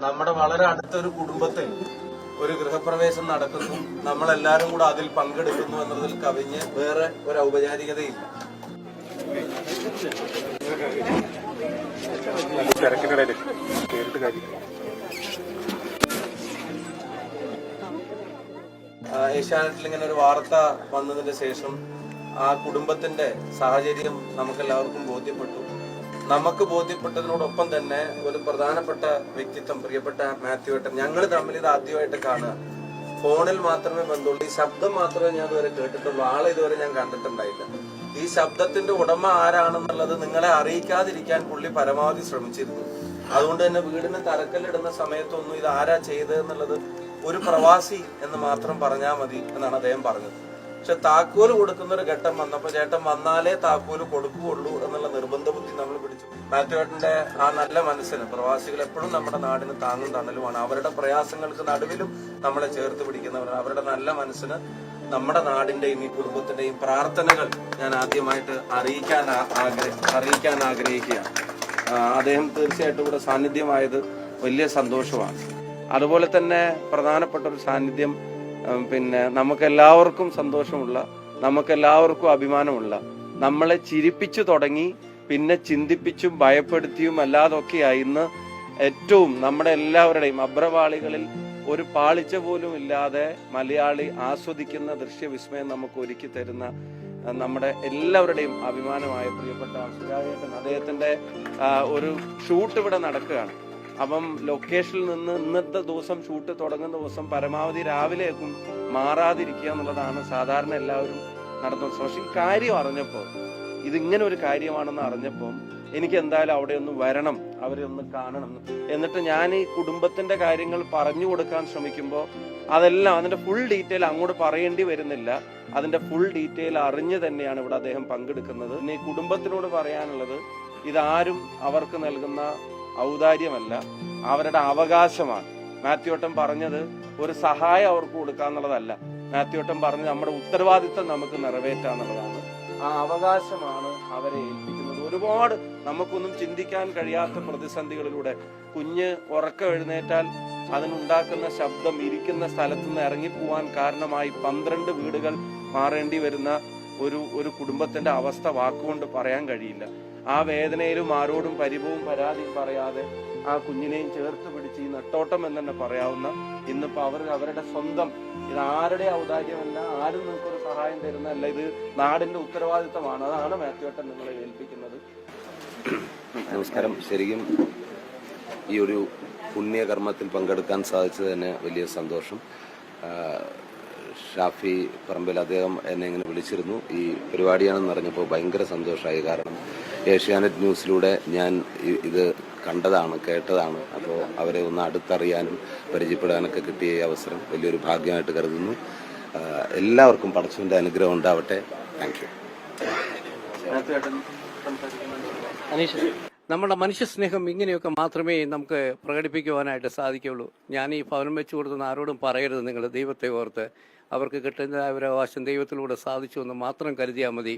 നമ്മുടെ വളരെ അടുത്തൊരു കുടുംബത്തിൽ ഒരു ഗൃഹപ്രവേശം നടക്കുന്നു, നമ്മളെല്ലാരും കൂടെ അതിൽ പങ്കെടുക്കുന്നു എന്നതിൽ കവിഞ്ഞ് വേറെ ഒരു ഔപചാരികതയില്ല. ഏഷ്യാനെറ്റിൽ ഇങ്ങനെ ഒരു വാർത്ത വന്നതിന് ശേഷം ആ കുടുംബത്തിന്റെ സാഹചര്യം നമുക്കെല്ലാവർക്കും ബോധ്യപ്പെട്ടു. നമുക്ക് ബോധ്യപ്പെട്ടതിനോടൊപ്പം തന്നെ ഒരു പ്രധാനപ്പെട്ട വ്യക്തിത്വം, പ്രിയപ്പെട്ട മാത്യു ഏട്ടൻ, ഞങ്ങൾ തമ്മിൽ ഇത് ആദ്യമായിട്ട് കാണുക. ഫോണിൽ മാത്രമേ ബന്ധമുള്ളൂ, ഈ ശബ്ദം മാത്രമേ ഞാൻ ഇതുവരെ കേട്ടിട്ടുള്ളൂ, ആളെ ഇതുവരെ ഞാൻ കണ്ടിട്ടുണ്ടായില്ല. ഈ ശബ്ദത്തിന്റെ ഉടമ ആരാണെന്നുള്ളത് നിങ്ങളെ അറിയിക്കാതിരിക്കാൻ പുള്ളി പരമാവധി ശ്രമിച്ചിരുന്നു. അതുകൊണ്ട് തന്നെ വീടിന് തറക്കല്ലിടുന്ന സമയത്തൊന്നും ഇത് ആരാ ചെയ്തതെന്നുള്ളത് ഒരു പ്രവാസി എന്ന് മാത്രം പറഞ്ഞാൽ മതി എന്നാണ് അദ്ദേഹം പറഞ്ഞത്. പക്ഷെ താക്കോല് കൊടുക്കുന്ന ഒരു ഘട്ടം വന്നപ്പോ ചേട്ടൻ വന്നാലേ താക്കോല് കൊടുക്കുകയുള്ളൂ എന്നുള്ള നിർബന്ധ ബുദ്ധി നമ്മൾ പിടിച്ചു. മാത്യു ഏട്ടന്റെ ആ നല്ല മനസ്സിന്, പ്രവാസികൾ എപ്പോഴും നമ്മുടെ നാടിന് താങ്ങും തണലുമാണ്. അവരുടെ പ്രയാസങ്ങൾക്ക് നടുവിലും നമ്മളെ ചേർത്ത് പിടിക്കുന്നവരാണ്. അവരുടെ നല്ല മനസ്സിന് നമ്മുടെ നാടിന്റെയും ഈ കുടുംബത്തിന്റെയും പ്രാർത്ഥനകൾ ഞാൻ ആദ്യമായിട്ട് അറിയിക്കാൻ ആഗ്രഹിക്കുകയാണ്. അദ്ദേഹം തീർച്ചയായിട്ടും ഇവിടെ സാന്നിധ്യമായത് വലിയ സന്തോഷമാണ്. അതുപോലെ തന്നെ പ്രധാനപ്പെട്ട ഒരു സാന്നിധ്യം, പിന്നെ നമുക്കെല്ലാവർക്കും സന്തോഷമുള്ള, നമുക്കെല്ലാവർക്കും അഭിമാനമുള്ള, നമ്മളെ ചിരിപ്പിച്ചു തുടങ്ങി പിന്നെ ചിന്തിപ്പിച്ചും ഭയപ്പെടുത്തിയും അല്ലാതൊക്കെയായി ഇന്ന് ഏറ്റവും നമ്മുടെ എല്ലാവരുടെയും അഭ്രപാളികളിൽ ഒരു പാളിച്ച പോലും ഇല്ലാതെ മലയാളി ആസ്വദിക്കുന്ന ദൃശ്യവിസ്മയം നമുക്ക് ഒരുക്കി തരുന്ന നമ്മുടെ എല്ലാവരുടെയും അഭിമാനമായ പ്രിയപ്പെട്ട സുരാജേട്ടൻ, അദ്ദേഹത്തിന്റെ ഒരു ഷൂട്ട് ഇവിടെ നടക്കുകയാണ്. അപ്പം ലൊക്കേഷനിൽ നിന്ന് ഇന്നത്തെ ദിവസം ഷൂട്ട് തുടങ്ങുന്ന ദിവസം പരമാവധി രാവിലേക്കും മാറാതിരിക്കുക എന്നുള്ളതാണ് സാധാരണ എല്ലാവരും നടത്തുന്നത്. പക്ഷെ ഈ കാര്യം അറിഞ്ഞപ്പോൾ, ഇതിങ്ങനെ ഒരു കാര്യമാണെന്ന് അറിഞ്ഞപ്പം എനിക്ക് എന്തായാലും അവിടെ ഒന്ന് വരണം, അവരെ ഒന്ന് കാണണം. എന്നിട്ട് ഞാൻ ഈ കുടുംബത്തിന്റെ കാര്യങ്ങൾ പറഞ്ഞു കൊടുക്കാൻ ശ്രമിക്കുമ്പോൾ അതെല്ലാം അതിന്റെ ഫുൾ ഡീറ്റെയിൽ അങ്ങോട്ട് പറയേണ്ടി വരുന്നില്ല. അതിന്റെ ഫുൾ ഡീറ്റെയിൽ അറിഞ്ഞ് തന്നെയാണ് ഇവിടെ അദ്ദേഹം പങ്കെടുക്കുന്നത്. പിന്നെ ഈ കുടുംബത്തിനോട് പറയാനുള്ളത്, ഇതാരും അവർക്ക് നൽകുന്ന ഔദാര്യമല്ല, അവരുടെ അവകാശമാണ്. മാത്യു ഏട്ടൻ പറഞ്ഞത് ഒരു സഹായം അവർക്ക് കൊടുക്കാന്നുള്ളതല്ല. മാത്യു ഏട്ടൻ പറഞ്ഞത് നമ്മുടെ ഉത്തരവാദിത്തം നമുക്ക് നിറവേറ്റാന്നുള്ളതാണ്. ആ അവകാശമാണ് അവരെ ഏൽപ്പിക്കുന്നത്. ഒരുപാട് നമുക്കൊന്നും ചിന്തിക്കാൻ കഴിയാത്ത പ്രതിസന്ധികളിലൂടെ കുഞ്ഞ് ഉറക്കം എഴുന്നേറ്റാൽ അതിനുണ്ടാക്കുന്ന ശബ്ദം ഇരിക്കുന്ന സ്ഥലത്ത് നിന്ന് ഇറങ്ങിപ്പോവാൻ കാരണമായി 12 വീടുകൾ മാറേണ്ടി വരുന്ന ഒരു കുടുംബത്തിന്റെ അവസ്ഥ വാക്കുകൊണ്ട് പറയാൻ കഴിയില്ല. ആ വേദനയിലും ആരോടും പരിഭവവും പരാതിയും പറയാതെ ആ കുഞ്ഞിനെയും ചേർത്ത് പിടിച്ച് ഈ നെട്ടോട്ടം എന്ന് തന്നെ പറയാവുന്ന, ഇന്നിപ്പോ അവരുടെ സ്വന്തം, ഇത് ആരുടെ ഔദാര്യമല്ല, ആരും നിങ്ങൾക്കൊരു സഹായം തരുന്നതല്ല, ഇത് നാടിന്റെ ഉത്തരവാദിത്തമാണ്. അതാണ് മാത്യു ഏട്ടൻ നിങ്ങളെ ഏൽപ്പിക്കുന്നത്. നമസ്കാരം. ശരിക്കും ഈ ഒരു പുണ്യകർമ്മത്തിൽ പങ്കെടുക്കാൻ സാധിച്ചത് തന്നെ വലിയ സന്തോഷം. ഷാഫി പറമ്പിൽ അദ്ദേഹം എന്നെ ഇങ്ങനെ വിളിച്ചിരുന്നു. ഈ പരിപാടിയാണെന്ന് അറിഞ്ഞപ്പോൾ ഭയങ്കര സന്തോഷമായി. കാരണം ഏഷ്യാനെറ്റ് ന്യൂസിലൂടെ ഞാൻ ഇത് കണ്ടതാണ്, കേട്ടതാണ്. അപ്പോൾ അവരെ ഒന്ന് അടുത്തറിയാനും പരിചയപ്പെടാനൊക്കെ കിട്ടിയ ഈ അവസരം വലിയൊരു ഭാഗ്യമായിട്ട് കരുതുന്നു. എല്ലാവർക്കും പടച്ചവന്റെ അനുഗ്രഹം ഉണ്ടാവട്ടെ. Thank you. നമ്മുടെ മനുഷ്യസ്നേഹം ഇങ്ങനെയൊക്കെ മാത്രമേ നമുക്ക് പ്രകടിപ്പിക്കുവാനായിട്ട് സാധിക്കുകയുള്ളൂ. ഞാൻ ഈ ഭവനം വെച്ചു കൊടുത്തുന്ന ആരോടും പറയരുത്, നിങ്ങൾ ദൈവത്തെ ഓർത്ത് അവർക്ക് കിട്ടുന്ന ഒരു അവകാശം ദൈവത്തിലൂടെ സാധിച്ചു എന്ന് മാത്രം കരുതിയാൽ മതി.